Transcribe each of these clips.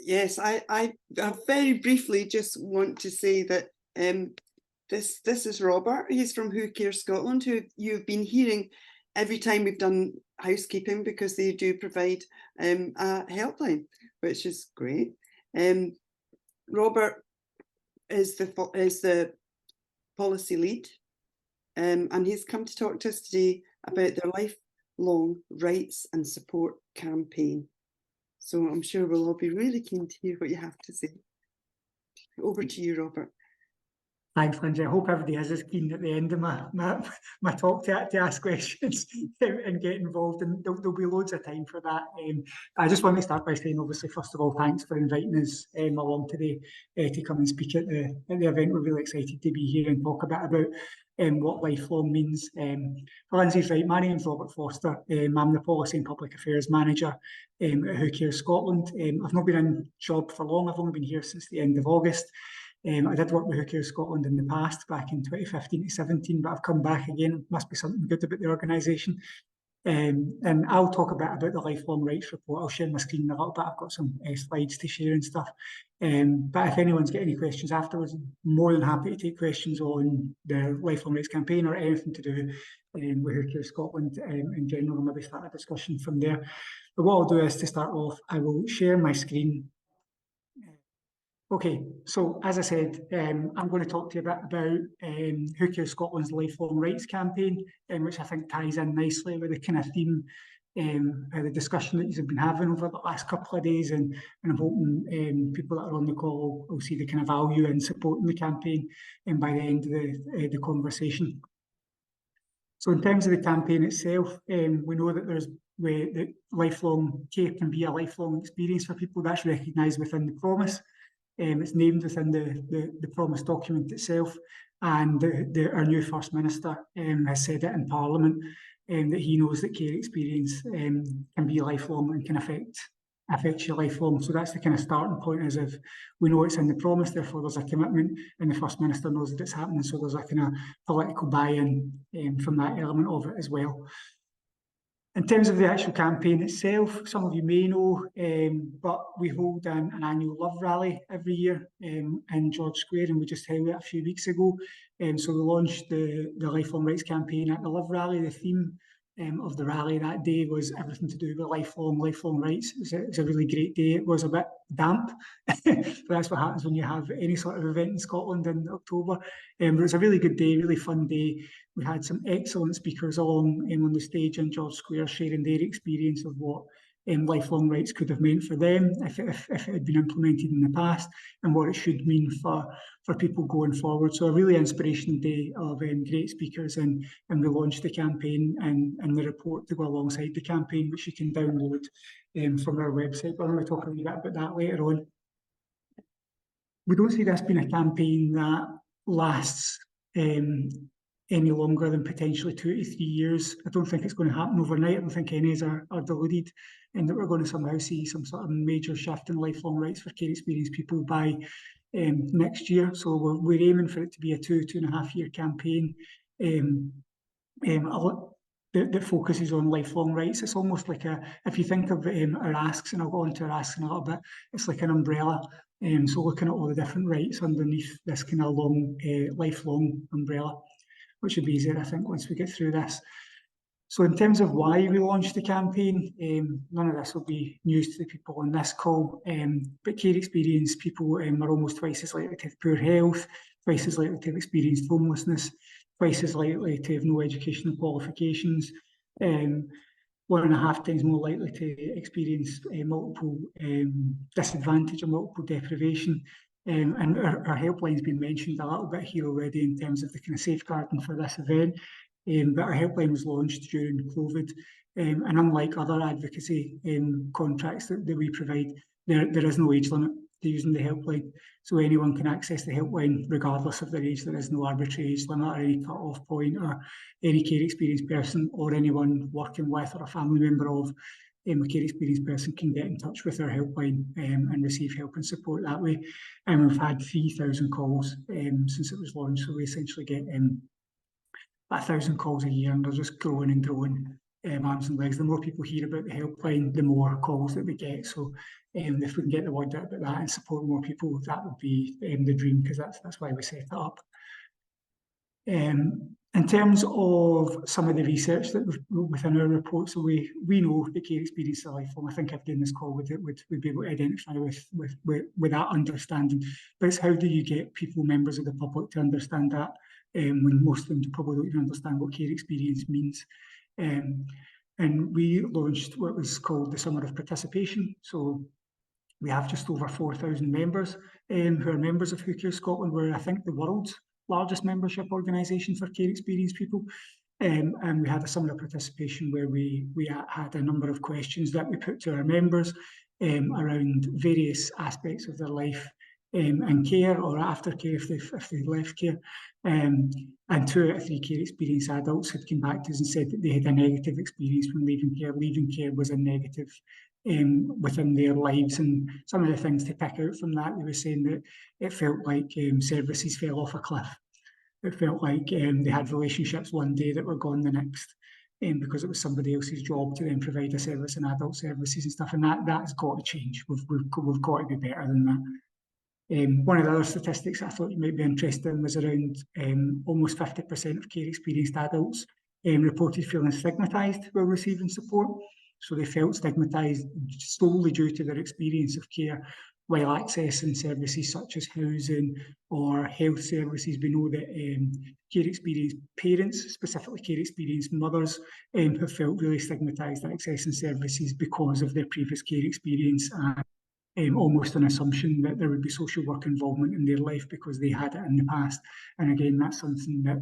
Yes, I very briefly just want to say that this is Robert. He's from Who Cares Scotland, who you've been hearing every time we've done housekeeping, because they do provide a helpline, which is great. Robert is the policy lead, and he's come to talk to us today about their lifelong rights and support campaign. So I'm sure we'll all be really keen to hear what you have to say. Over to you, Robert. Thanks, Lindsay. I hope everybody is as keen at the end of my talk to ask questions and get involved, and there'll be loads of time for that. I just want to start by saying, obviously, first of all, thanks for inviting us along today to come and speak at the event. We're really excited to be here and talk a bit about what lifelong means. For Lindsay's right, my name's Robert Foster. I'm the Policy and Public Affairs Manager at Who Cares Scotland. I've not been in job for long. I've only been here since the end of August. I did work with Who Cares Scotland in the past, back in 2015 to 17, but I've come back again. It must be something good about the organisation. And I'll talk a bit about the Lifelong Rights Report. I'll share my screen a little bit. I've got some slides to share and stuff. But if anyone's got any questions afterwards, I'm more than happy to take questions on the Lifelong Rights campaign or anything to do with Who Cares Scotland in general, and maybe start a discussion from there. But what I'll do is, to start off, I will share my screen. Okay, so as I said, I'm going to talk to you a bit about Who Cares Scotland's Lifelong Rights campaign, which I think ties in nicely with the kind of theme, the discussion that you've been having over the last couple of days, and I'm hoping people that are on the call will see the kind of value in supporting the campaign by the end of the conversation. So in terms of the campaign itself, we know that that lifelong care can be a lifelong experience for people. That's recognised within the promise. It's named within the promise document itself, and our new First Minister has said it in Parliament, that he knows that care experience can be lifelong and can affect you lifelong. So that's the kind of starting point, as if we know it's in the promise, therefore there's a commitment, and the First Minister knows that it's happening, so there's a kind of political buy-in from that element of it as well. In terms of the actual campaign itself, some of you may know, but we hold an annual Love Rally every year in George Square, and we just held it a few weeks ago. So we launched the Lifelong Rights campaign at the Love Rally. The theme of the rally that day was everything to do with lifelong rights. It was a really great day. It was a bit damp, but that's what happens when you have any sort of event in Scotland in October. But it was a really good day, really fun day. We had some excellent speakers on the stage in George Square, sharing their experience of what lifelong rights could have meant for them if it had been implemented in the past, and what it should mean for people going forward. So a really inspirational day of great speakers, and we launched the campaign and the report to go alongside the campaign, which you can download from our website. But I'm going to talk a little bit about that later on. We don't see this being a campaign that lasts any longer than potentially 2 to 3 years. I don't think it's going to happen overnight. I don't think any are deluded in that we're going to somehow see some sort of major shift in lifelong rights for care experienced people by next year. So we're aiming for it to be a 2.5 year campaign that focuses on lifelong rights. It's almost like if you think of our asks, and I'll go on to our asks in a little bit, it's like an umbrella. So looking at all the different rights underneath this kind of lifelong umbrella, which will be easier, I think, once we get through this. So in terms of why we launched the campaign, none of this will be news to the people on this call, but care experienced people are almost twice as likely to have poor health, twice as likely to have experienced homelessness, twice as likely to have no educational qualifications, 1.5 times more likely to experience multiple disadvantage or multiple deprivation. And our helpline's been mentioned a little bit here already in terms of the kind of safeguarding for this event. But our helpline was launched during COVID, and unlike other advocacy contracts that we provide, there is no age limit to using the helpline. So anyone can access the helpline regardless of their age. There is no arbitrary age limit or any cut-off point, or any care experienced person or anyone working with or a family member of a care experienced person can get in touch with our helpline and receive help and support that way. And we've had 3,000 calls since it was launched. So we essentially get 1,000 calls a year, and they're just growing and growing arms and legs. The more people hear about the helpline, the more calls that we get. So if we can get the word out about that and support more people, that would be the dream, because that's why we set it up. In terms of some of the research that within our report, so we know the care experience is lifelong. I think everybody in this call would be able to identify with that understanding. But it's how do you get people, members of the public, to understand that when most of them probably don't even understand what care experience means. And we launched what was called the Summer of Participation. So we have just over 4,000 members who are members of Who Cares Scotland. We're, I think, the world's largest membership organisation for care experienced people. And we had a summer of participation where we had a number of questions that we put to our members around various aspects of their life and care or aftercare if they left care. And 2 out of 3 care experienced adults had come back to us and said that they had a negative experience when leaving care. Leaving care was a negative within their lives, and some of the things to pick out from that, they were saying that it felt like services fell off a cliff. It felt like they had relationships one day that were gone the next, because it was somebody else's job to then provide a service and adult services and stuff, and that's got to change. We've got to be better than that. One of the other statistics I thought you might be interested in was around almost 50% of care experienced adults reported feeling stigmatised while receiving support. So they felt stigmatised solely due to their experience of care while accessing services such as housing or health services. We know that care experienced parents, specifically care experienced mothers, have felt really stigmatised at accessing services because of their previous care experience, and almost an assumption that there would be social work involvement in their life because they had it in the past. And again, that's something that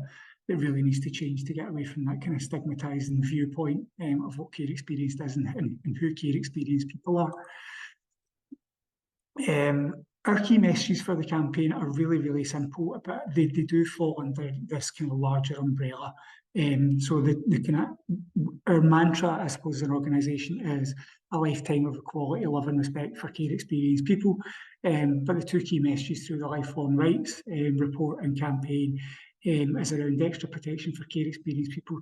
really needs to change to get away from that kind of stigmatising viewpoint of what care experience is and who care experienced people are. Our key messages for the campaign are really, really simple, but they do fall under this kind of larger umbrella. So our mantra, I suppose, as an organisation is a lifetime of equality, love and respect for care experienced people. But the 2 key messages through the Lifelong Rights report and campaign is around extra protection for care experienced people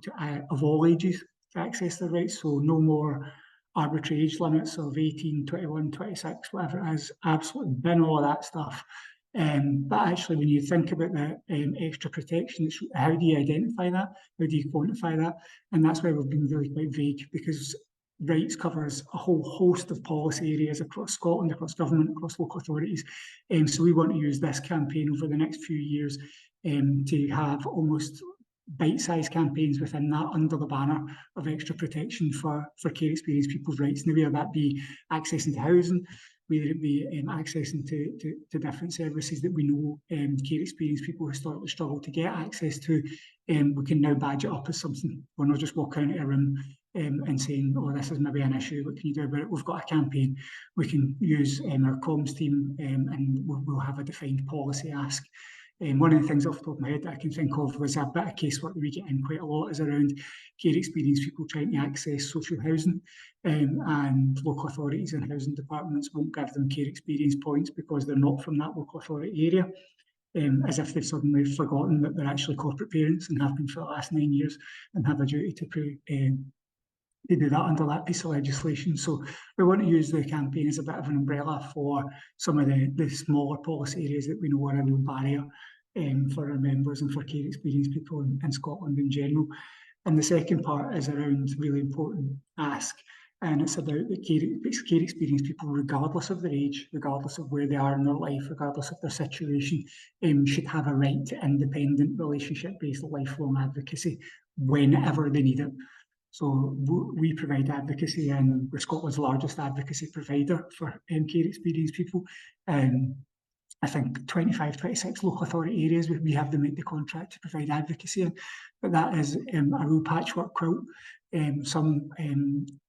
of all ages to access their rights. So no more arbitrary age limits of 18, 21, 26, whatever it is, absolutely bin all of that stuff. But actually, when you think about the extra protection, how do you identify that? How do you quantify that? And that's why we've been really quite vague, because rights covers a whole host of policy areas across Scotland, across government, across local authorities. So we want to use this campaign over the next few years to have almost bite-sized campaigns within that under the banner of extra protection for care experienced people's rights. Now, whether that be accessing to housing, whether it be accessing to different services that we know care experienced people historically struggle to get access to, we can now badge it up as something. We're not just walking into a room and saying, oh, this is maybe an issue, what can you do about it? We've got a campaign. We can use our comms team and we'll have a defined policy ask. One of the things off the top of my head that I can think of was a bit of casework that we get in quite a lot is around care experienced people trying to access social housing, and local authorities and housing departments won't give them care experience points because they're not from that local authority area, as if they've suddenly forgotten that they're actually corporate parents and have been for the last 9 years and have a duty to do that under that piece of legislation. So we want to use the campaign as a bit of an umbrella for some of the smaller policy areas that we know are a real barrier for our members and for care experienced people in Scotland in general. And the second part is around really important ask, and it's about the care experienced people, regardless of their age, regardless of where they are in their life, regardless of their situation, should have a right to independent relationship-based lifelong advocacy whenever they need it. So we provide advocacy, and we're Scotland's largest advocacy provider for care experienced people. I think 25, 26 local authority areas we have the contract to provide advocacy in, but that is a real patchwork quilt. Some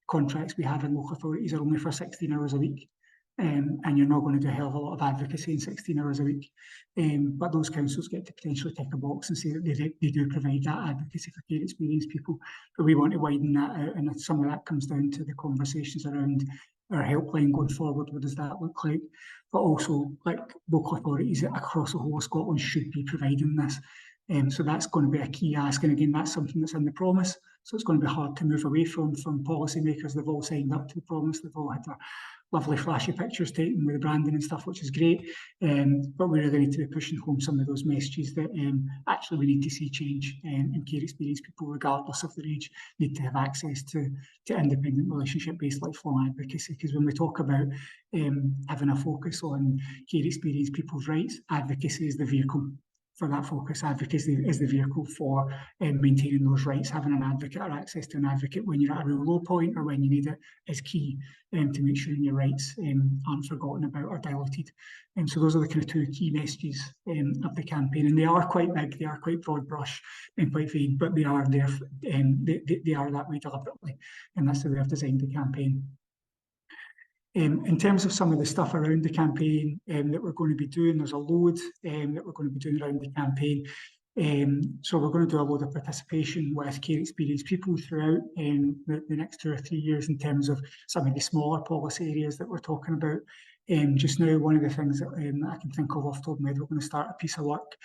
contracts we have in local authorities are only for 16 hours a week, and you're not going to do a hell of a lot of advocacy in 16 hours a week. But those councils get to potentially tick a box and say that they do provide that advocacy for care experienced people. But we want to widen that out, and some of that comes down to the conversations around our helpline going forward. What does that look like? But also, like, local authorities across the whole of Scotland should be providing this. So that's going to be a key ask, and again, that's something that's in the promise. So it's going to be hard to move away from policymakers. They've all signed up to the promise. They've all had their lovely flashy pictures taken with the branding and stuff, which is great. But we really need to be pushing home some of those messages that actually we need to see change, and care experience people, regardless of their age, need to have access to independent relationship-based lifelong advocacy. Because when we talk about having a focus on care experience people's rights, advocacy is the vehicle for that focus. Advocacy is the vehicle for maintaining those rights. Having an advocate or access to an advocate when you're at a real low point or when you need it is key to make sure your rights aren't forgotten about or diluted. So those are the kind of two key messages of the campaign, and they are quite big, they are quite broad brush and quite vague, but they are there. They are that way deliberately, and that's the way I've designed the campaign. In terms of some of the stuff around the campaign that we're going to be doing, there's a load that we're going to be doing around the campaign. So we're going to do a load of participation with care experience people throughout the next 2 or 3 years in terms of some of the smaller policy areas that we're talking about. Just now, one of the things that I can think of off the top of my head, we're going to start a piece of work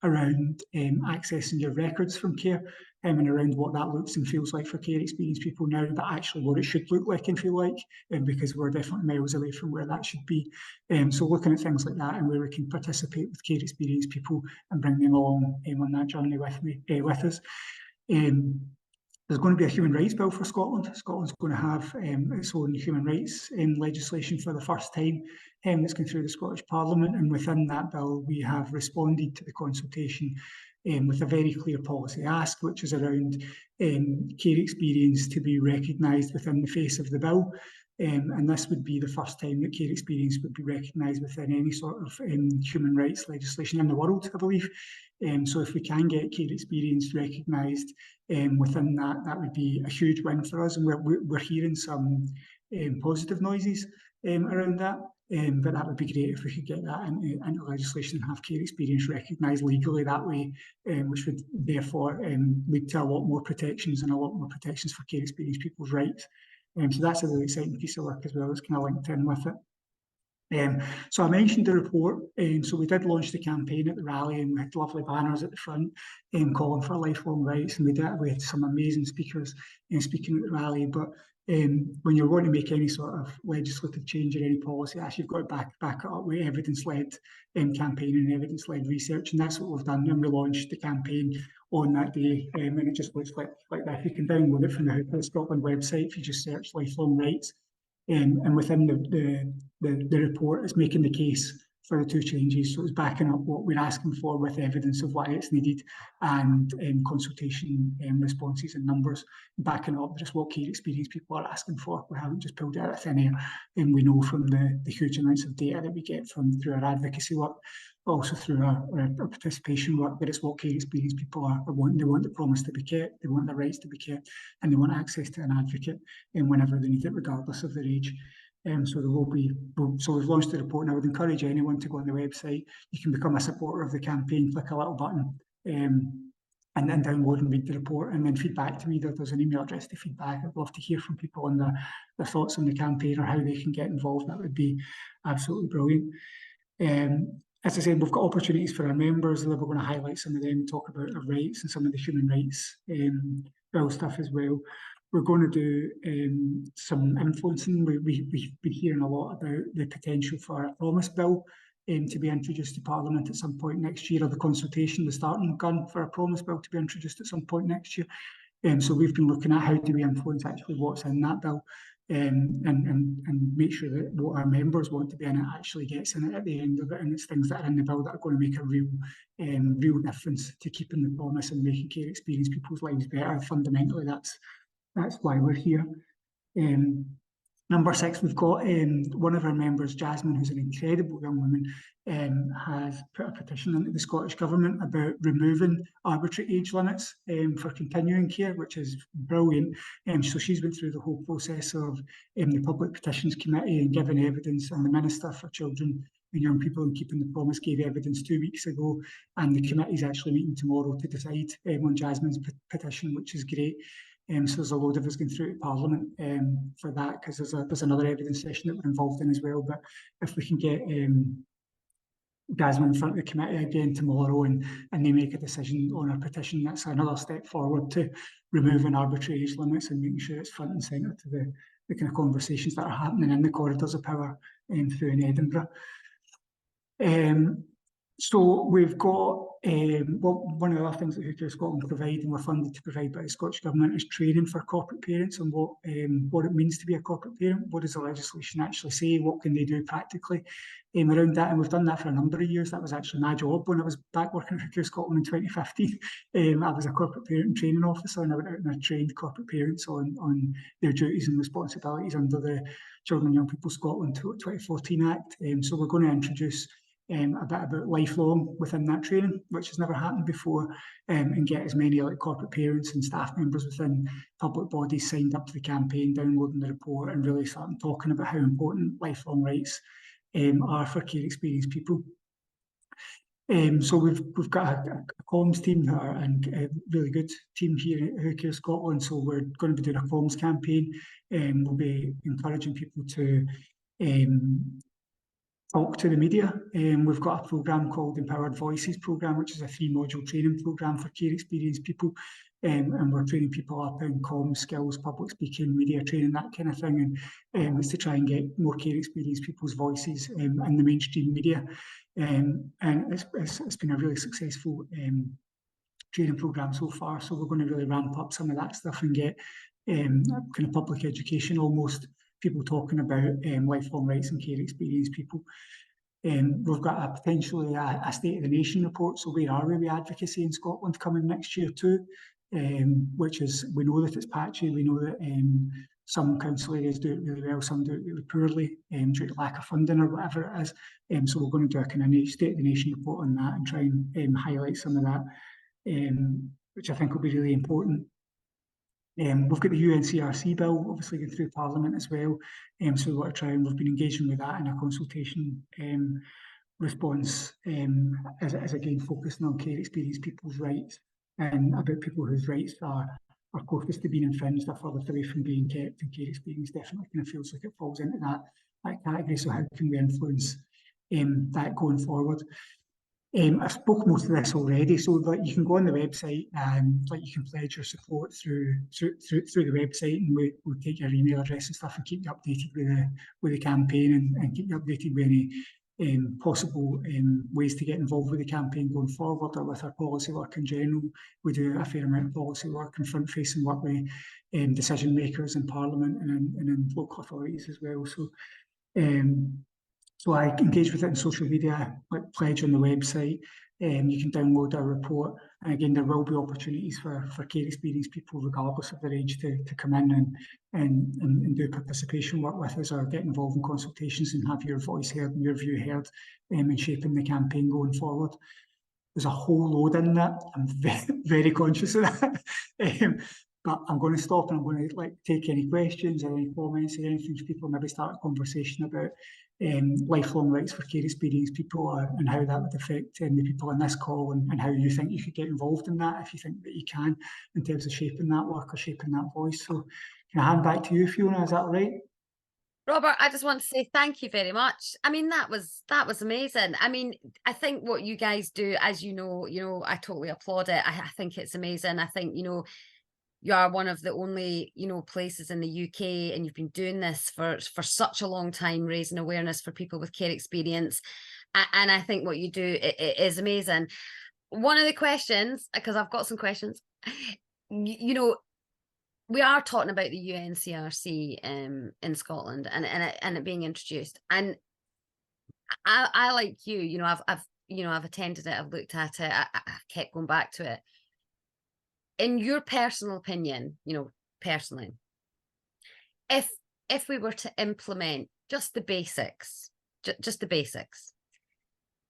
around accessing your records from care and around what that looks and feels like for care experience people now, but actually what it should look like and feel like, because we're definitely miles away from where that should be. So looking at things like that and where we can participate with care experience people and bring them along on that journey with us. There's going to be a human rights bill for Scotland. Scotland's going to have its own human rights legislation for the first time that's going through the Scottish Parliament, and within that bill we have responded to the consultation with a very clear policy ask, which is around care experience to be recognised within the face of the bill. And this would be the first time that care experience would be recognised within any sort of human rights legislation in the world, I believe. So if we can get care experience recognised within that, that would be a huge win for us. And we're hearing some positive noises around that. But that would be great if we could get that into legislation and have care experience recognised legally that way, which would therefore lead to a lot more protections and a lot more protections for care experience people's rights. So that's a really exciting piece of work as well. It's kind of linked in with it. So I mentioned the report, so we did launch the campaign at the rally, and we had lovely banners at the front calling for lifelong rights, and we had some amazing speakers speaking at the rally. But when you're going to make any sort of legislative change or any policy, actually you've got to back it up with evidence-led campaign and evidence-led research, and that's what we've done. And we launched the campaign on that day, and it just looks like that. You can download it from the Hope Scotland website if you just search lifelong rights. And within the report, it's making the case for the two changes. So it's backing up what we're asking for with evidence of why it's needed, and consultation responses and numbers, backing up just what care experience people are asking for. We haven't just pulled it out of thin air, and we know from the huge amounts of data that we get through our advocacy work, but also through our participation work, that it's what care experience people are wanting. They want the promise to be kept, they want their rights to be kept, and they want access to an advocate whenever they need it, regardless of their age. So there will be. So we've launched the report, and I would encourage anyone to go on the website. You can become a supporter of the campaign, click a little button, and then download and read the report, and then feedback to me. There's an email address to feedback. I'd love to hear from people on their thoughts on the campaign or how they can get involved. That would be absolutely brilliant. As I said, we've got opportunities for our members, and we're going to highlight some of them, talk about their rights and some of the human rights bill stuff as well. We're going to do some influencing. We've been hearing a lot about the potential for a promise bill to be introduced to Parliament at some point next year, or the consultation, the starting gun for a promise bill to be introduced at some point next year. So we've been looking at how do we influence actually what's in that bill, and make sure that what our members want to be in it actually gets in it at the end of it, and it's things that are in the bill that are going to make a real difference to keeping the promise and making care experience people's lives better. Fundamentally, that's why we're here. Number 6, we've got one of our members, Jasmine, who's an incredible young woman, has put a petition into the Scottish Government about removing arbitrary age limits for continuing care, which is brilliant. So she's went through the whole process of the Public Petitions Committee and giving evidence, and the Minister for Children and Young People and Keeping the Promise gave evidence 2 weeks ago, and the committee's actually meeting tomorrow to decide on Jasmine's petition, which is great. So there's a load of us going through to Parliament for that, because there's another evidence session that we're involved in as well. But if we can get Jasmine in front of the committee again tomorrow, and they make a decision on a petition. That's another step forward to removing arbitrary age limits and making sure it's front and centre to the kind of conversations that are happening in the corridors of power through in Edinburgh. So we've got, one of the other things that Who Cares Scotland provide, and we're funded to provide by the Scottish Government, is training for corporate parents on what it means to be a corporate parent. What does the legislation actually say? What can they do practically around that? And we've done that for a number of years. That was actually my job when I was back working at Who Cares Scotland in 2015. I was a corporate parent and training officer, and I went out and I trained corporate parents on their duties and responsibilities under the Children and Young People Scotland 2014 Act. So we're going to introduce a bit about lifelong within that training, which has never happened before, and get as many like corporate parents and staff members within public bodies signed up to the campaign, downloading the report, and really starting talking about how important lifelong rights are for care experienced people. So we've got a comms team that are a really good team here at Who Cares Scotland. So we're going to be doing a comms campaign, and we'll be encouraging people to talk to the media. We've got a programme called Empowered Voices Programme, which is a 3-module training programme for care experienced people. And we're training people up in comms skills, public speaking, media training, that kind of thing. And it's to try and get more care experienced people's voices in the mainstream media. And it's been a really successful training programme so far. So we're going to really ramp up some of that stuff and get kind of public education almost, people talking about lifelong rights and care experienced people. We've got a potentially a State of the Nation report. So where are we with advocacy in Scotland coming next year too? Which is, we know that it's patchy. We know that some council areas do it really well, some do it really poorly due to lack of funding or whatever it is. So we're going to do a kind of State of the Nation report on that and try and highlight some of that, which I think will be really important. We've got the UNCRC bill obviously going through Parliament as well, so we want to try, and we've been engaging with that in a consultation response, as again focusing on care experienced people's rights and about people whose rights are closest to being infringed or furthest away from being kept. And care experience definitely kind of feels like it falls into that category. So how can we influence that going forward? I've spoken most of this already, so that you can go on the website and you can pledge your support through the website, and we'll take your email address and stuff and keep you updated with the campaign, and keep you updated with any possible ways to get involved with the campaign going forward, or with our policy work in general. We do a fair amount of policy work and front-facing work with decision makers in Parliament and in local authorities as well. So I engage with it in social media, like pledge on the website. You can download our report. And again, there will be opportunities for care experienced people, regardless of their age, to come in and do participation work with us, or get involved in consultations and have your voice heard and your view heard in shaping the campaign going forward. There's a whole load in that. I'm very conscious of that. But I'm going to stop, and I'm going to take any questions or any comments or anything for people, maybe start a conversation about lifelong rights for care experienced people, and how that would affect the people on this call, and how you think you could get involved in that, if you think that you can, in terms of shaping that work or shaping that voice. So can I hand back to you, Fiona? Is that all right? Robert, I just want to say thank you very much. I mean, that was amazing. I mean, I think what you guys do, as you know, I totally applaud it. I think it's amazing. I think, you are one of the only, places in the UK, and you've been doing this for such a long time, raising awareness for people with care experience. And I think what you do is amazing. One of the questions, because I've got some questions, we are talking about the UNCRC in Scotland and it being introduced. And I like you, I've attended it, I've looked at it, I kept going back to it. In your personal opinion, personally, if we were to implement just the basics,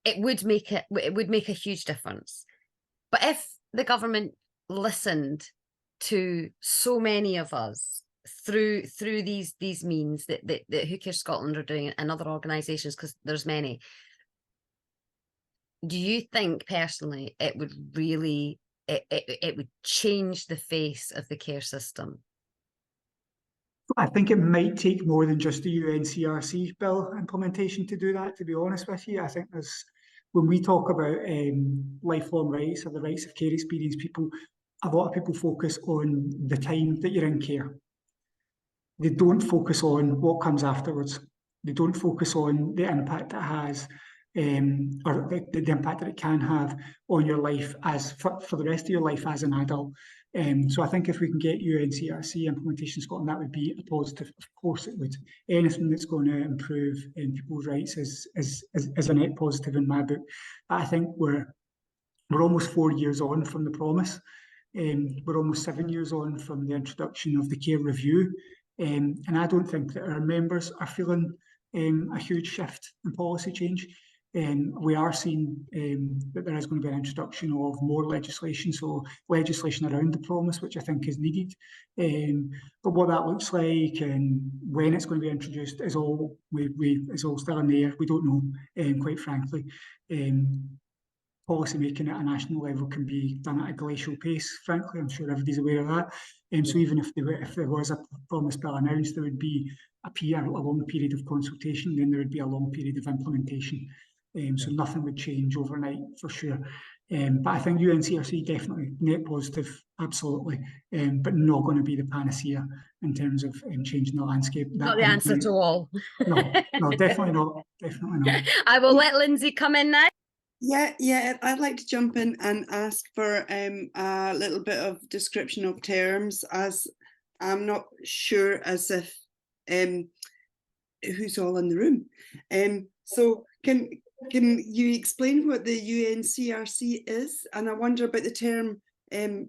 it would make a huge difference. But if the government listened to so many of us through these means that Who Cares Scotland are doing, and other organisations, because there's many, do you think personally it would really it would change the face of the care system? I think it might take more than just the UNCRC bill implementation to do that, to be honest with you. I think there's when we talk about lifelong rights or the rights of care experienced people, a lot of people focus on the time that you're in care. They don't focus on what comes afterwards. They don't focus on the impact it has, or the impact that it can have on your life as for the rest of your life as an adult. So I think if we can get UNCRC implementation in Scotland, that would be a positive. Of course it would. Anything that's going to improve people's rights is a net positive in my book. But I think we're almost 4 years on from the promise. We're almost 7 years on from the introduction of the care review. And I don't think that our members are feeling a huge shift in policy change. We are seeing that there is going to be an introduction of more legislation, so legislation around the promise, which I think is needed. But what that looks like and when it's going to be introduced is all still in the air. We don't know, quite frankly. Policy making at a national level can be done at a glacial pace, frankly. I'm sure everybody's aware of that. So even if there was a promise bill announced, there would be a long period of consultation, then there would be a long period of implementation. So nothing would change overnight for sure. But I think UNCRC definitely net positive, absolutely, but not going to be the panacea in terms of changing the landscape. Not the answer to all. No, definitely not. Definitely not. I will let Lindsay come in now. Yeah, I'd like to jump in and ask for a little bit of description of terms, as I'm not sure as if who's all in the room. So can you explain what the UNCRC is? And I wonder about the term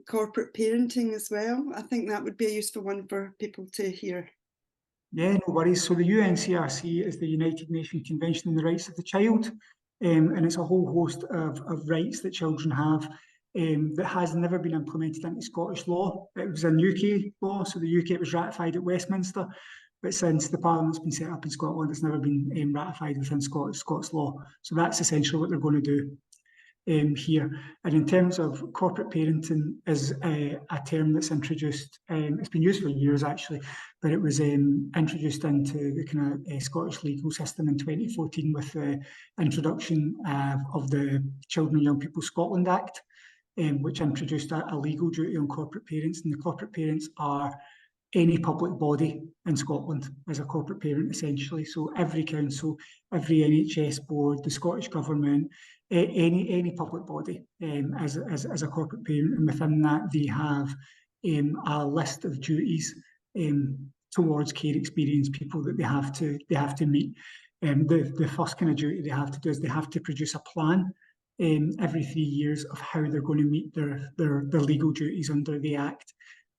corporate parenting as well. I think that would be a useful one for people to hear. Yeah, no worries. So the UNCRC is the United Nations Convention on the Rights of the Child. And it's a whole host of rights that children have that has never been implemented into Scottish law. It was in UK law, so the UK was ratified at Westminster, but since the Parliament's been set up in Scotland, it's never been ratified within Scots law. So that's essentially what they're going to do here. And in terms of corporate parenting is a term that's introduced, it's been used for years actually, but it was introduced into the kind of Scottish legal system in 2014 with the introduction of the Children and Young People Scotland Act, which introduced a legal duty on corporate parents. And the corporate parents are any public body in Scotland as a corporate parent, essentially. So every council, every NHS board, the Scottish Government, any public body as a corporate parent, and within that they have a list of duties towards care experienced people that they have to meet. The first kind of duty they have to do is they have to produce a plan every 3 years of how they're going to meet their legal duties under the Act.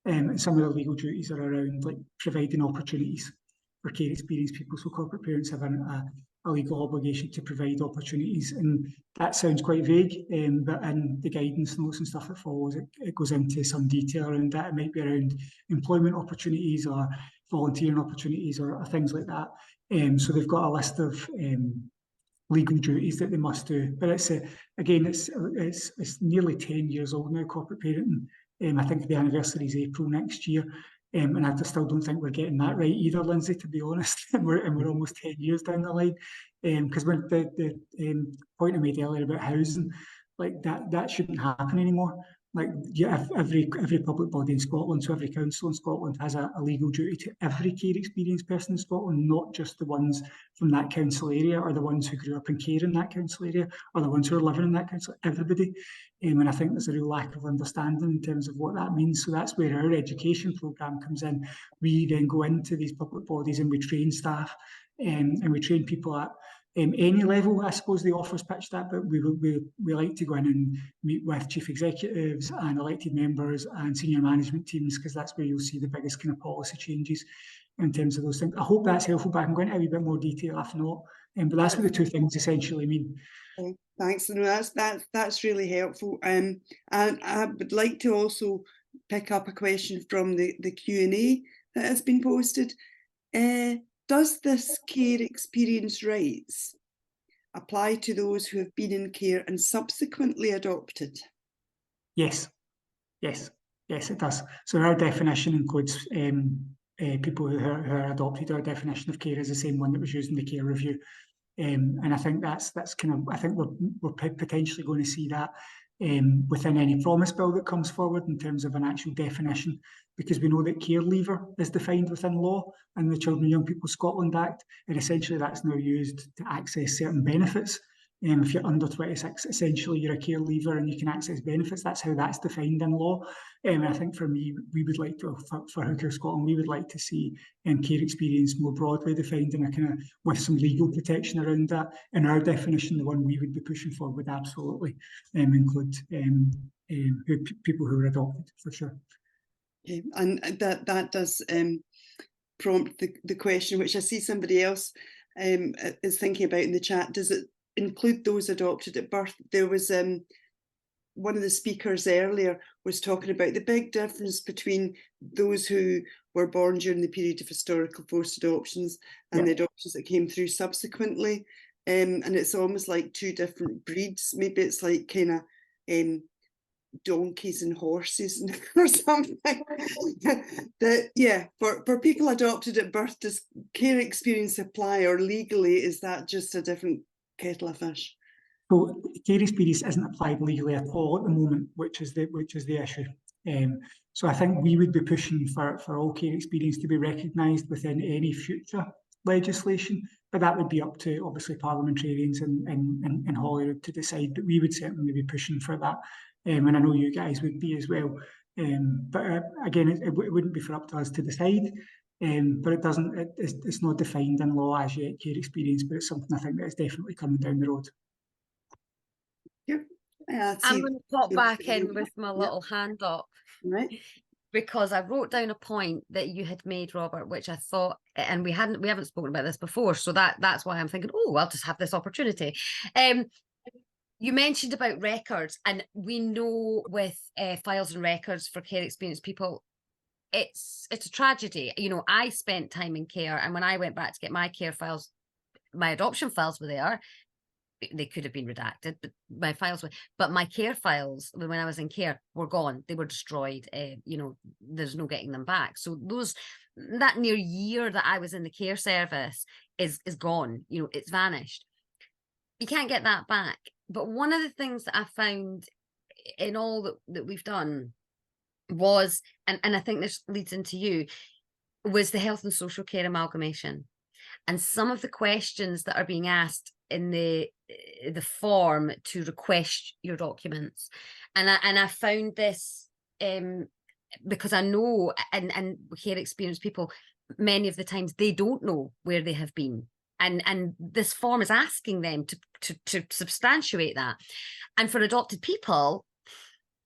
And some of the legal duties are around like providing opportunities for care experienced people. So corporate parents have a legal obligation to provide opportunities, and that sounds quite vague, but in the guidance notes and stuff that follows, it goes into some detail around that. It might be around employment opportunities or volunteering opportunities or things like that. So they've got a list of legal duties that they must do. But it's nearly 10 years old now, corporate parenting. I think the anniversary is April next year. And I still don't think we're getting that right either, Lindsay, to be honest. and we're almost 10 years down the line. Because when the point I made earlier about housing, like that shouldn't happen anymore. Like every public body in Scotland, so every council in Scotland has a legal duty to every care experienced person in Scotland, not just the ones from that council area or the ones who grew up in care in that council area or the ones who are living in that council, everybody. And I think there's a real lack of understanding in terms of what that means. So that's where our education programme comes in. We then go into these public bodies and we train staff and we train people at any level. I suppose the offer's pitched that, but we like to go in and meet with chief executives and elected members and senior management teams, because that's where you'll see the biggest kind of policy changes in terms of those things. I hope that's helpful, but I can go into a wee bit more detail if not. But that's what the two things essentially mean. Okay, thanks. No, that's really helpful. And I would like to also pick up a question from the Q&A that has been posted. Does this care experience rights apply to those who have been in care and subsequently adopted? Yes, it does. So our definition includes people who are adopted. Our definition of care is the same one that was used in the care review. And I think that's kind of, I think we're potentially going to see that within any promise bill that comes forward in terms of an actual definition, because we know that care leaver is defined within law in the Children and Young People Scotland Act, and essentially that's now used to access certain benefits. If you're under 26, essentially you're a care leaver and you can access benefits. That's how that's defined in law. And I think for me, we would like to, for Hooker Scotland, we would like to see care experience more broadly defined and a kind of with some legal protection around that. In our definition, the one we would be pushing for would absolutely include people who are adopted, for sure. Okay. And that does prompt the question, which I see somebody else is thinking about in the chat. Does it include those adopted at birth? There was one of the speakers earlier was talking about the big difference between those who were born during the period of historical forced adoptions and the adoptions that came through subsequently. And it's almost like two different breeds. Maybe it's like kind of donkeys and horses or something. For people adopted at birth, does care experience apply, or legally is that just a different kettle of fish? So care experience isn't applied legally at all at the moment, which is the issue. So I think we would be pushing for all care experience to be recognised within any future legislation, but that would be up to obviously parliamentarians in Holyrood to decide. But we would certainly be pushing for that, and I know you guys would be as well. But again, it wouldn't be for up to us to decide. But it's not defined in law as yet, care experience, but it's something I think that is definitely coming down the road. I'm going to pop back in with my little hand up, right? Because I wrote down a point that you had made, Robert, which I thought, and we haven't spoken about this before, so that's why I'm thinking, oh, I'll just have this opportunity. You mentioned about records, and we know with files and records for care experienced people, it's a tragedy. You know, I spent time in care, and when I went back to get my care files, my adoption files were there. They could have been redacted, but my files were. But my care files, when I was in care, were gone. They were destroyed. You know, there's no getting them back. So that near year that I was in the care service is gone. You know, it's vanished. You can't get that back. But one of the things that I found in all that we've done was, and I think this leads into you, was the health and social care amalgamation. And some of the questions that are being asked in the form to request your documents, and I found this because I know and care experienced people, many of the times they don't know where they have been, and this form is asking them to substantiate that. And for adopted people,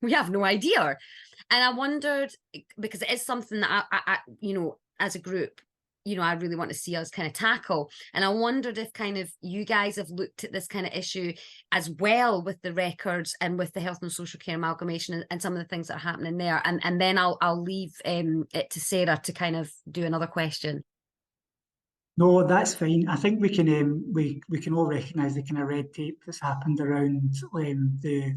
we have no idea. And I wondered, because it is something that I you know, as a group, you know, I really want to see us kind of tackle. And I wondered if kind of you guys have looked at this kind of issue as well with the records and with the health and social care amalgamation and some of the things that are happening there. And then I'll leave it to Sarah to kind of do another question. No, that's fine. I think we can all recognise the kind of red tape that's happened around the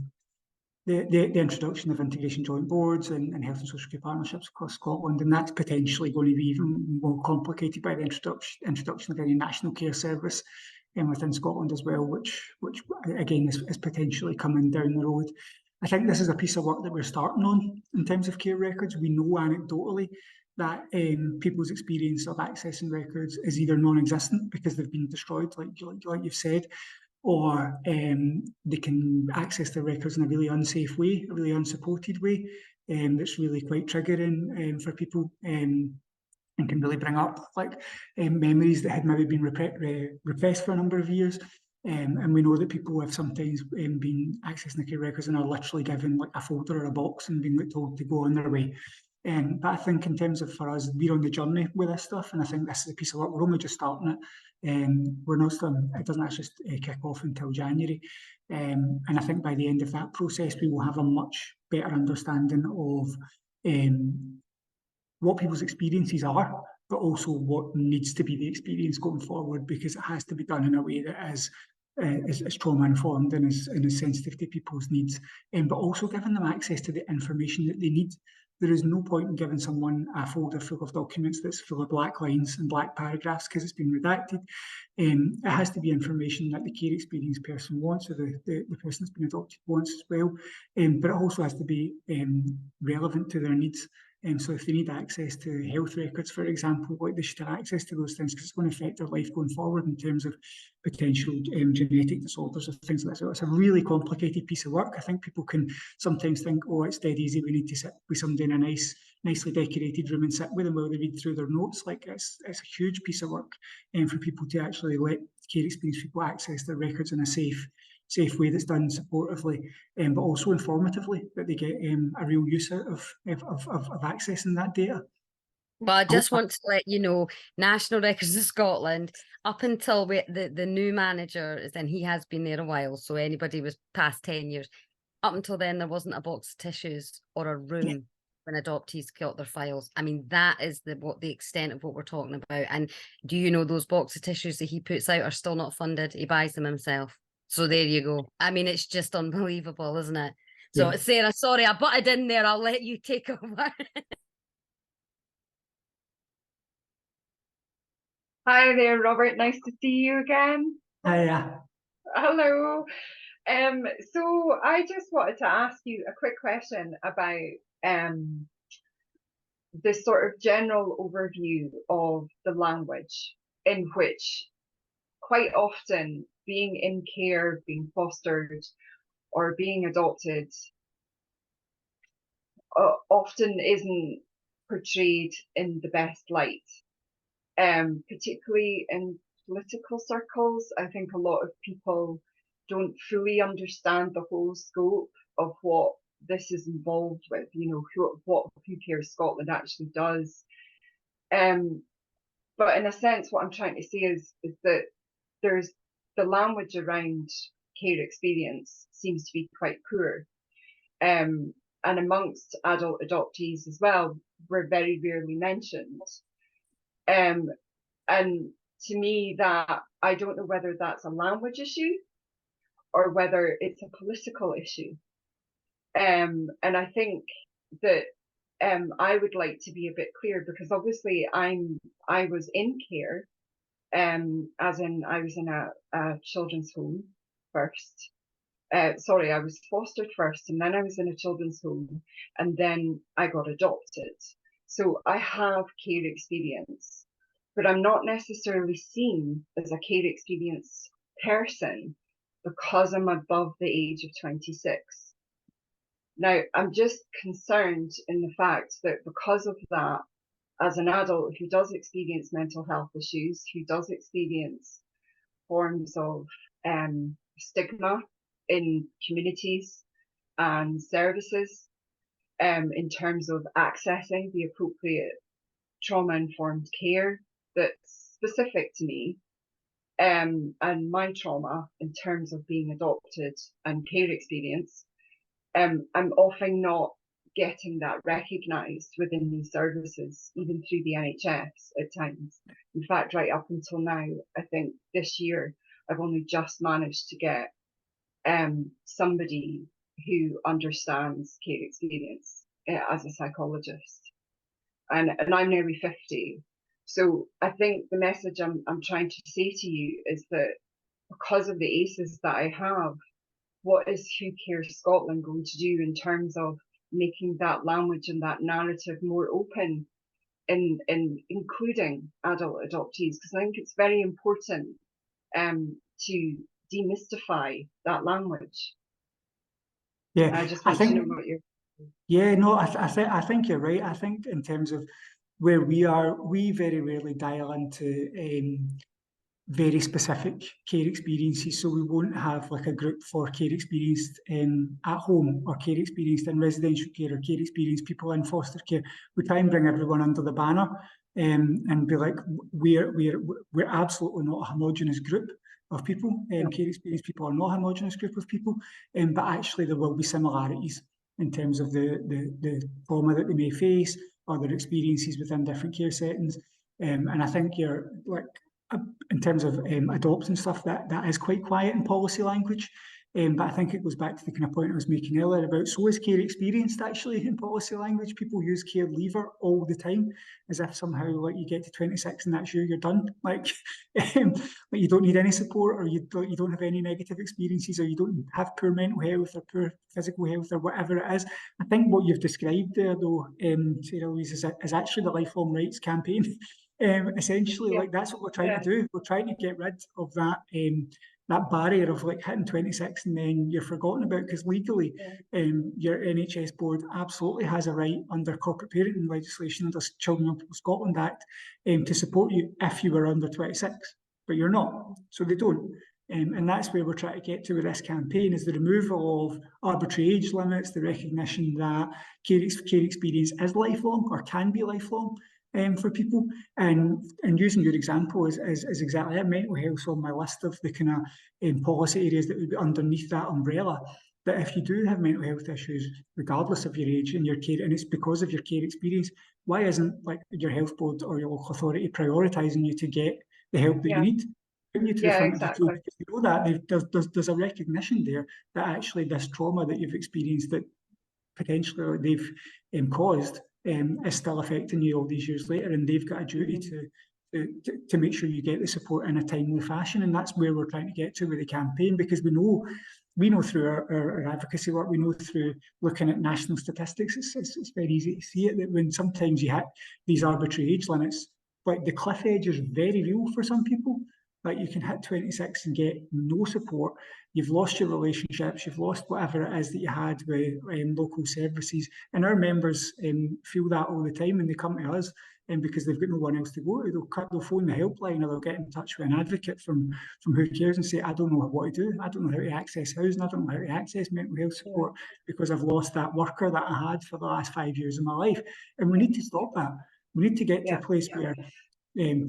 introduction of integration joint boards and health and social care partnerships across Scotland, and that's potentially going to be even more complicated by the introduction of any national care service within Scotland as well, which again is potentially coming down the road. I think this is a piece of work that we're starting on in terms of care records. We know anecdotally that people's experience of accessing records is either non-existent because they've been destroyed, like you've said, or they can access their records in a really unsafe way, a really unsupported way, that's really quite triggering for people, and can really bring up like memories that had maybe been repressed for a number of years. And we know that people have sometimes been accessing the care records and are literally given like a folder or a box and being told to go on their way. But I think in terms of, for us, we're on the journey with this stuff, and I think this is a piece of work. We're only just starting it. We're not starting, it doesn't actually kick off until January. And I think by the end of that process, we will have a much better understanding of what people's experiences are, but also what needs to be the experience going forward, because it has to be done in a way that is trauma informed and is sensitive to people's needs, but also giving them access to the information that they need. there is no point in giving someone a folder full of documents that's full of black lines and black paragraphs because it's been redacted. It has to be information that the care experience person wants, or the person that's been adopted wants as well, but it also has to be relevant to their needs. So if they need access to health records, for example, like they should have access to those things because it's going to affect their life going forward in terms of potential genetic disorders or things like that. So it's a really complicated piece of work. I think people can sometimes think, oh, it's dead easy. We need to sit with somebody in a nicely decorated room and sit with them while they read through their notes. Like it's a huge piece of work for people to actually let care experience people access their records in a safe way that's done supportively, but also informatively, that they get a real use out of accessing that data. Well, I just want to let you know, National Records of Scotland, up until the new manager is in, he has been there a while, so anybody was past 10 years, up until then there wasn't a box of tissues or a room when adoptees got their files. I mean, that is the extent of what we're talking about. And do you know those box of tissues that he puts out are still not funded? He buys them himself. So there you go. I mean, it's just unbelievable, isn't it? So Sarah, sorry, I butted in there. I'll let you take over. Hi there, Robert. Nice to see you again. Hiya. Hello. So I just wanted to ask you a quick question about this sort of general overview of the language, in which quite often being in care, being fostered, or being adopted often isn't portrayed in the best light, particularly in political circles. I think a lot of people don't fully understand the whole scope of what this is involved with, you know, what Who Cares Scotland actually does. But in a sense, what I'm trying to say is that there's the language around care experience seems to be quite poor. And amongst adult adoptees as well, we're very rarely mentioned. And to me, that I don't know whether that's a language issue or whether it's a political issue. And I think that I would like to be a bit clear, because obviously I was in care, as in I was in a children's home first. Sorry, I was fostered first, and then I was in a children's home, and then I got adopted. So I have care experience, but I'm not necessarily seen as a care experience person because I'm above the age of 26. Now, I'm just concerned in the fact that because of that, as an adult who does experience mental health issues, who does experience forms of stigma in communities and services, in terms of accessing the appropriate trauma-informed care that's specific to me, and my trauma in terms of being adopted and care experience, I'm often not getting that recognised within these services, even through the NHS at times. In fact, right up until now, I think this year, I've only just managed to get somebody who understands care experience as a psychologist. And I'm nearly 50. So I think the message I'm trying to say to you is that because of the ACEs that I have, what is Who Cares Scotland going to do in terms of making that language and that narrative more open in including adult adoptees? Because I think it's very important to demystify that language. Yeah, I just want to know what you're... Yeah, no, I think you're right. I think in terms of where we are, we very rarely dial into very specific care experiences. So we won't have like a group for care experienced at home, or care experienced in residential care, or care experienced people in foster care. We try and bring everyone under the banner and be like, we're absolutely not a homogenous group of people. Care experienced people are not a homogenous group of people, but actually there will be similarities in terms of the trauma that they may face, or their experiences within different care settings. And I think you're like, in terms of adopt and stuff, that is quite quiet in policy language. But I think it goes back to the kind of point I was making earlier about, so is care experienced actually in policy language. People use care leaver all the time, as if somehow like you get to 26 and that's you're done. Like, like you don't need any support, or you don't have any negative experiences, or you don't have poor mental health or poor physical health or whatever it is. I think what you've described there though, Sarah Louise, is actually the Lifelong Rights campaign. Essentially, like that's what we're trying to do. We're trying to get rid of that that barrier of like hitting 26 and then you're forgotten about, because legally your NHS board absolutely has a right under corporate parenting legislation, under Children and Young People Scotland Act, to support you if you were under 26, but you're not, so they don't. And that's where we're trying to get to with this campaign, is the removal of arbitrary age limits, the recognition that care experience is lifelong or can be lifelong, for people, and using your example is exactly it. Mental health on my list of the kind of policy areas that would be underneath that umbrella. That if you do have mental health issues, regardless of your age and your care, and it's because of your care experience, why isn't like your health board or your local authority prioritising you to get the help that you need? Putting you to the front of the queue, because you know that there's a recognition there that actually this trauma that you've experienced, that potentially they've caused, is still affecting you all these years later, and they've got a duty to make sure you get the support in a timely fashion. And that's where we're trying to get to with the campaign, because we know through our advocacy work, we know through looking at national statistics, it's very easy to see it, that when sometimes you hit these arbitrary age limits, like the cliff edge is very real for some people. Like you can hit 26 and get no support. You've lost your relationships, you've lost whatever it is that you had with local services. And our members feel that all the time, and they come to us because they've got no one else to go to. They'll phone the helpline, or they'll get in touch with an advocate from Who Cares and say, I don't know what to do. I don't know how to access housing. I don't know how to access mental health support because I've lost that worker that I had for the last 5 years of my life. And we need to stop that. We need to get to a place where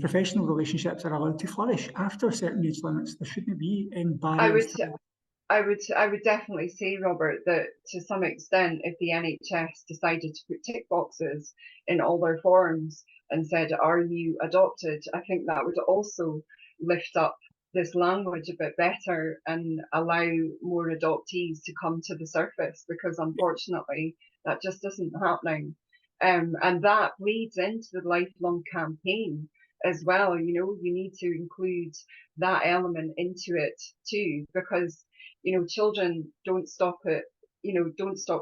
professional relationships are allowed to flourish after certain age limits. There shouldn't be barriers. I would definitely say, Robert, that to some extent, if the NHS decided to put tick boxes in all their forms and said, "Are you adopted?" I think that would also lift up this language a bit better and allow more adoptees to come to the surface, because unfortunately that just isn't happening. And that bleeds into the Lifelong campaign as well. You know, you need to include that element into it too, because, you know, children don't stop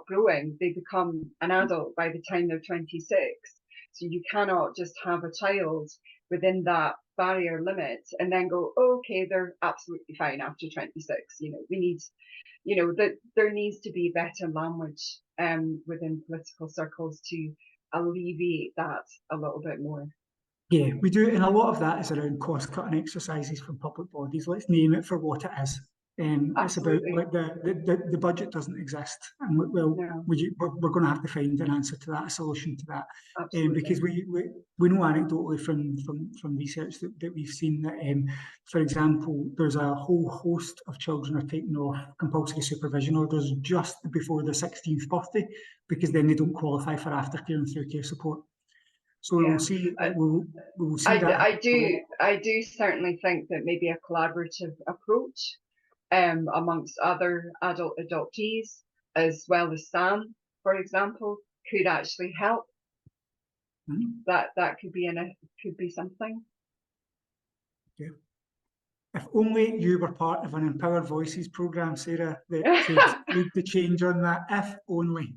growing. They become an adult by the time they're 26. So you cannot just have a child within that barrier limit and then go, oh, okay, they're absolutely fine after 26. You know, we need, you know, that there needs to be better language within political circles to alleviate that a little bit more. Yeah, we do, and a lot of that is around cost-cutting exercises from public bodies. Let's name it for what it is. It's about like the budget doesn't exist, and we're going to have to find an answer to that, a solution to that, because we know anecdotally from research that we've seen that, for example, there's a whole host of children are taken off compulsory supervision orders just before their 16th birthday, because then they don't qualify for aftercare and through care support. So we'll see. We'll see that. I do certainly think that maybe a collaborative approach amongst other adult adoptees, as well as SAM, for example, could actually help. That could be something. Yeah. If only you were part of an Empowered Voices programme, Sarah, that could lead the change on that. If only.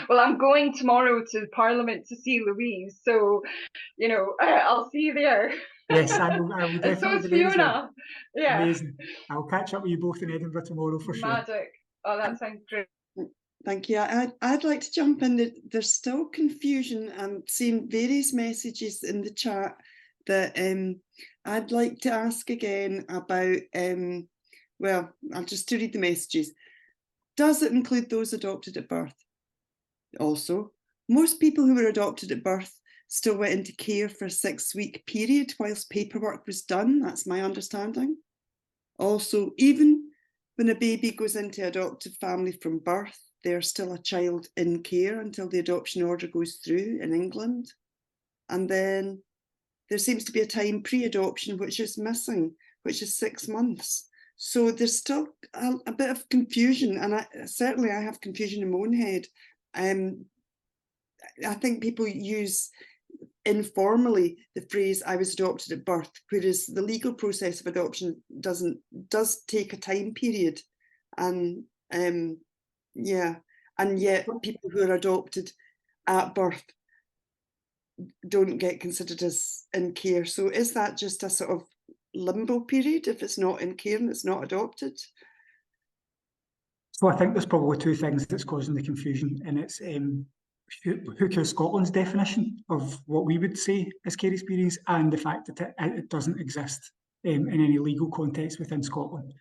Well, I'm going tomorrow to Parliament to see Louise, so you know I'll see you there. Yes, I will definitely. And so is Fiona. Yeah. Amazing. I'll catch up with you both in Edinburgh tomorrow for sure. Magic. Oh, that sounds great. Thank you. I'd like to jump in. There's still confusion. I'm seeing various messages in the chat that I'd like to ask again about. Well, I'll just to read the messages. Does it include those adopted at birth? Also, most people who were adopted at birth still went into care for a 6-week period whilst paperwork was done. That's my understanding. Also, even when a baby goes into adoptive family from birth, they're still a child in care until the adoption order goes through in England. And then there seems to be a time pre-adoption which is missing, which is 6 months. So there's still a bit of confusion, and I have confusion in my own head. I think people use informally the phrase "I was adopted at birth," whereas the legal process of adoption does take a time period, and yeah, and yet people who are adopted at birth don't get considered as in care. So is that just a sort of limbo period if it's not in care and it's not adopted? So I think there's probably two things that's causing the confusion, and it's Who Cares Scotland's definition of what we would say as care experience, and the fact that it doesn't exist in any legal context within Scotland.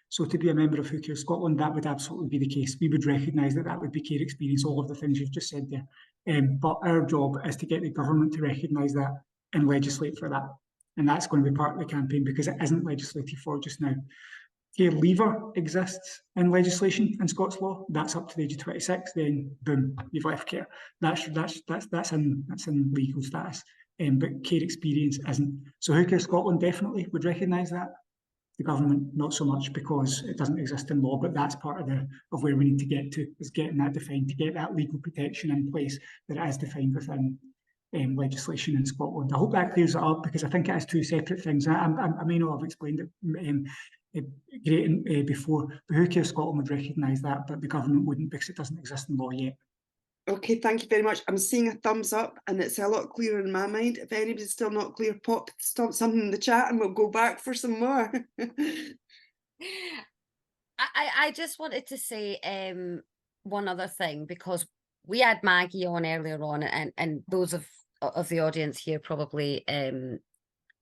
So to be a member of Who Cares Scotland, that would absolutely be the case. We would recognise that that would be care experience, all of the things you've just said there. But our job is to get the government to recognise that and legislate for that. And that's going to be part of the campaign, because it isn't legislated for just now. Care leaver exists in legislation in Scots law. That's up to the age of 26. Then boom, you've left care. That's in legal status. But care experience isn't. So Who Cares Scotland definitely would recognise that. The government not so much, because it doesn't exist in law. But that's part of where we need to get to, is getting that defined, to get that legal protection in place that it is defined within legislation in Scotland. I hope that clears it up, because I think it is two separate things. I may not have explained it great before, but Who Cares Scotland would recognise that, but the government wouldn't, because it doesn't exist in law yet. Okay, thank you very much. I'm seeing a thumbs up, and it's a lot clearer in my mind. If anybody's still not clear, pop something in the chat and we'll go back for some more. I just wanted to say one other thing, because we had Maggie on earlier on, and those of the audience here probably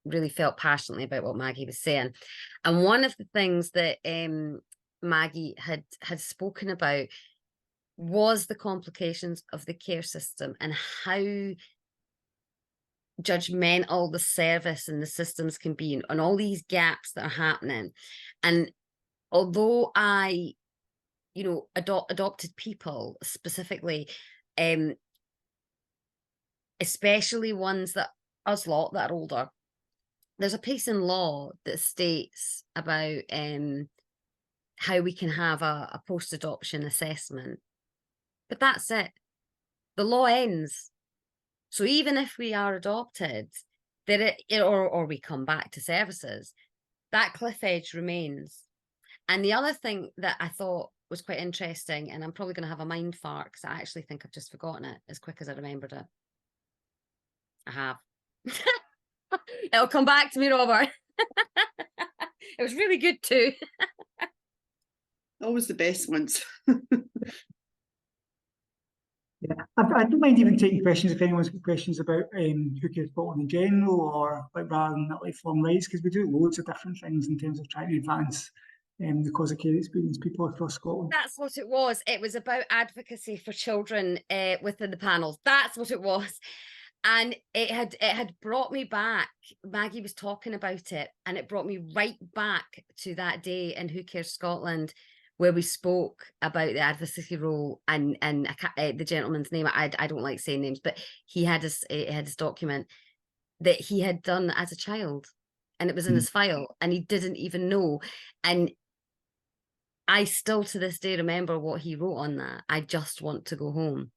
really felt passionately about what Maggie was saying. And one of the things that Maggie had spoken about was the complications of the care system, and how judgmental the service and the systems can be, and all these gaps that are happening. And although I, adopted people specifically, especially ones that us lot that are older, there's a piece in law that states about how we can have a post-adoption assessment. But that's it. The law ends. So even if we are adopted, or we come back to services, that cliff edge remains. And the other thing that I thought was quite interesting, and I'm probably going to have a mind fart, because I actually think I've just forgotten it as quick as I remembered it. I have. It'll come back to me, Robert. It was really good too. Always the best ones. Yeah, I don't mind even taking questions if anyone's got questions about Who Cares Scotland in general, or rather than lifelong rights, because we do loads of different things in terms of trying to advance the cause of care experience people across Scotland. That's what it was. It was about advocacy for children within the panels. That's what it was. And it had brought me back. Maggie was talking about it, and it brought me right back to that day in Who Cares Scotland, where we spoke about the advocacy role, and the gentleman's name, I don't like saying names, but he had his document that he had done as a child, and it was in his file, and he didn't even know. And I still to this day remember what he wrote on that. I just want to go home.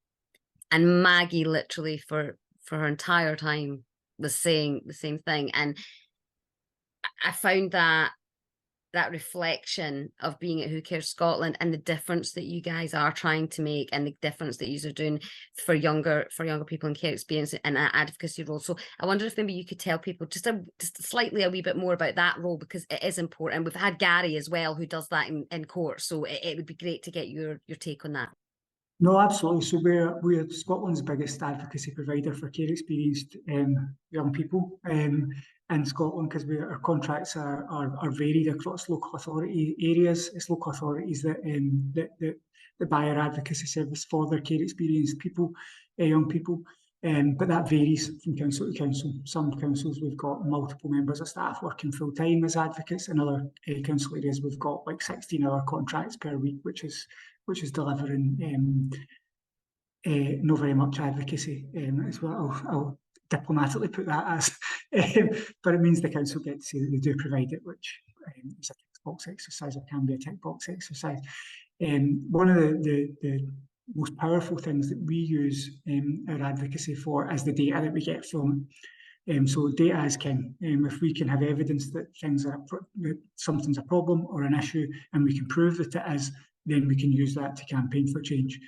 And Maggie literally for her entire time was saying the same thing. And I found that reflection of being at Who Cares Scotland, and the difference that you guys are trying to make, and the difference that you are doing for younger people in care experience and advocacy role. So I wonder if maybe you could tell people just slightly a wee bit more about that role, because it is important. And we've had Gary as well, who does that in court. So it would be great to get your take on that. No, absolutely. So we're Scotland's biggest advocacy provider for care experienced young people in Scotland, because our contracts are varied across local authority areas. It's local authorities that buy our advocacy service for their care experienced people, young people. But that varies from council to council. Some councils we've got multiple members of staff working full time as advocates. In other council areas we've got like 16-hour contracts per week, which is delivering not very much advocacy as well. I'll diplomatically put that as, but it means the council get to say that they do provide it, which is box exercise, or can be a tick box exercise. One of the most powerful things that we use our advocacy for is the data that we get from it. So data is king. If we can have evidence that that something's a problem or an issue, and we can prove that it is, then we can use that to campaign for change.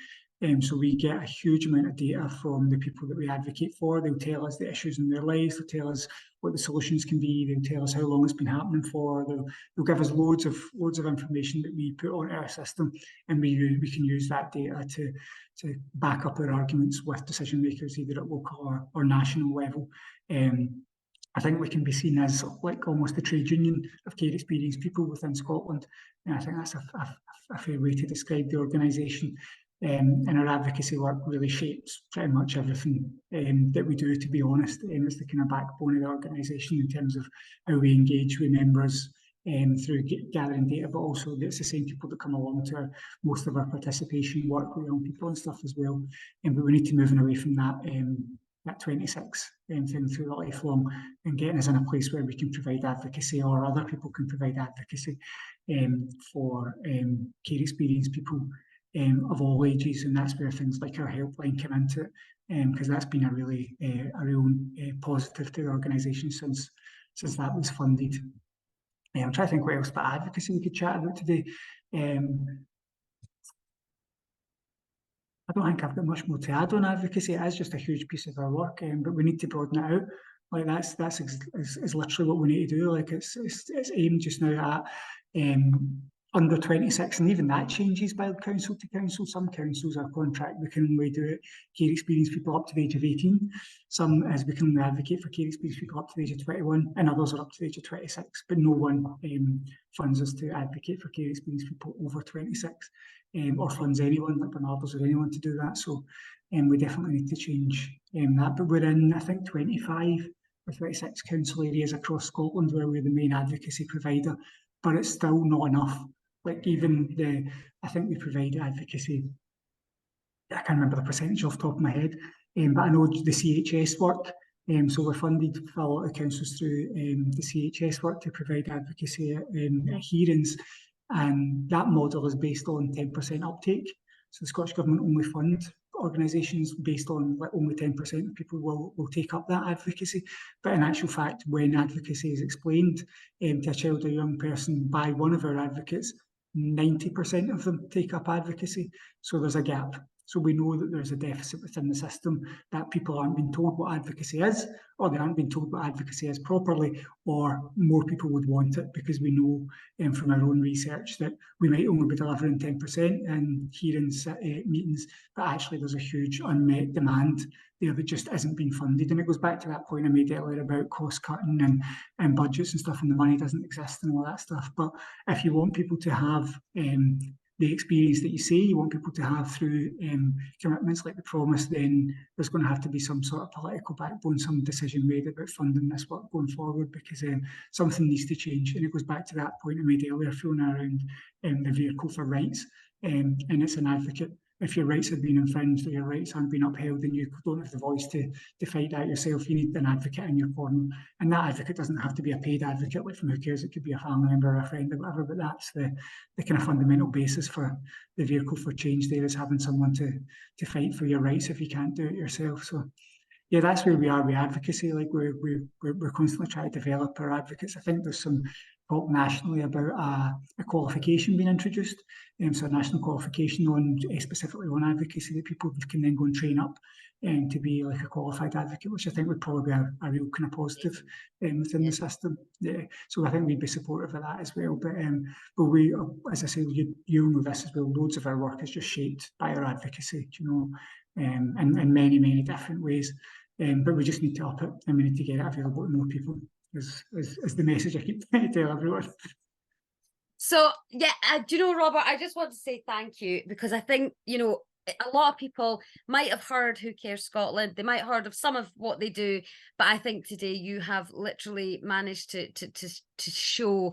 So we get a huge amount of data from the people that we advocate for. They'll tell us the issues in their lives. They'll tell us what the solutions can be. They'll tell us how long it's been happening for. They'll give us loads of information that we put onto our system, and we can use that data to back up our arguments with decision makers, either at local or national level. I think we can be seen as like almost the trade union of care experienced people within Scotland, and I think that's a fair way to describe the organisation. And our advocacy work really shapes pretty much everything that we do, to be honest. It's the kind of backbone of the organisation in terms of how we engage with members through gathering data, but also it's the same people that come along to most of our participation work with young people and stuff as well. But we need to move away from that 26 thing through the lifelong, and getting us in a place where we can provide advocacy, or other people can provide advocacy for care experienced people of all ages, and that's where things like our helpline come into it, because that's been a real positive to the organisation since that was funded. I'm trying to think what else about advocacy we could chat about today. I don't think I've got much more to add on advocacy. It is just a huge piece of our work, but we need to broaden it out. Like that's literally what we need to do. Like it's aimed just now at under 26, and even that changes by council to council. Some councils are contract, we can only do it care experienced people up to the age of 18. Some is we can only advocate for care experienced people up to the age of 21, and others are up to the age of 26. But no one funds us to advocate for care experienced people over 26, or funds anyone like Bernardo's or anyone to do that. So we definitely need to change that. But we're in, I think, 25 or 26 council areas across Scotland where we're the main advocacy provider, but it's still not enough. Like even I think we provide advocacy, I can't remember the percentage off the top of my head, but I know the CHS work, so we're funded for a lot of councils through the CHS work to provide advocacy at hearings, and that model is based on 10% uptake. So the Scottish Government only fund organisations based on like only 10% of people will take up that advocacy. But in actual fact, when advocacy is explained to a child or young person by one of our advocates, 90% of them take up advocacy. So there's a gap. So we know that there's a deficit within the system, that people aren't being told what advocacy is, or they aren't being told what advocacy is properly, or more people would want it, because we know from our own research that we might only be delivering 10% in hearings, meetings, but actually there's a huge unmet demand there that just isn't being funded. And it goes back to that point I made earlier about cost cutting and budgets and stuff, and the money doesn't exist and all that stuff. But if you want people to have the experience that you say you want people to have through commitments like the promise, then there's going to have to be some sort of political backbone, some decision made about funding this work going forward, because something needs to change. And it goes back to that point I made earlier, Fiona, around the vehicle for rights, and it's an advocate. If your rights have been infringed or your rights aren't being upheld, and you don't have the voice to fight that yourself, you need an advocate in your corner. And that advocate doesn't have to be a paid advocate like from Who Cares. It could be a family member or a friend or whatever, but that's the kind of fundamental basis for the vehicle for change there, is having someone to fight for your rights if you can't do it yourself. So yeah, that's where we are with advocacy. Like we're constantly trying to develop our advocates. I think there's some talk nationally about a qualification being introduced, so a national qualification on specifically on advocacy that people can then go and train up to be like a qualified advocate, which I think would probably be a real kind of positive within the system. Yeah. So I think we'd be supportive of that as well. But we, as I say, you know this as well, loads of our work is just shaped by our advocacy, you know, in many different ways. But we just need to up it, and we need to get it available to more people. Is the message I keep trying to tell everyone. So yeah, do you know, Robert, I just want to say thank you, because I think, you know, a lot of people might have heard Who Cares Scotland, they might have heard of some of what they do, but I think today you have literally managed to show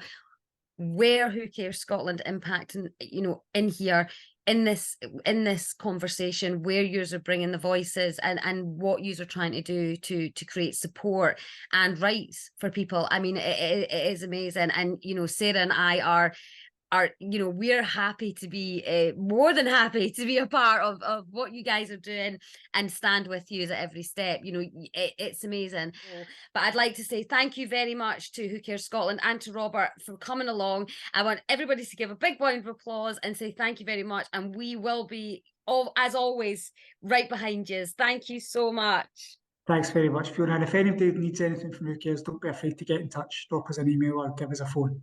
where Who Cares Scotland impact, and you know, in here in this conversation where yous are bringing the voices and what yous are trying to do to create support and rights for people. I mean, it is amazing. And, you know, Sarah and I are, you know, we're happy to be more than happy to be a part of what you guys are doing and stand with you at every step. You know, it's amazing. But I'd like to say thank you very much to Who Cares Scotland and to Robert for coming along. I want everybody to give a big round of applause and say thank you very much. And we will be, as always, right behind you. Thank you so much. Thanks very much, Fiona. And if anybody needs anything from Who Cares, don't be afraid to get in touch, drop us an email or give us a phone.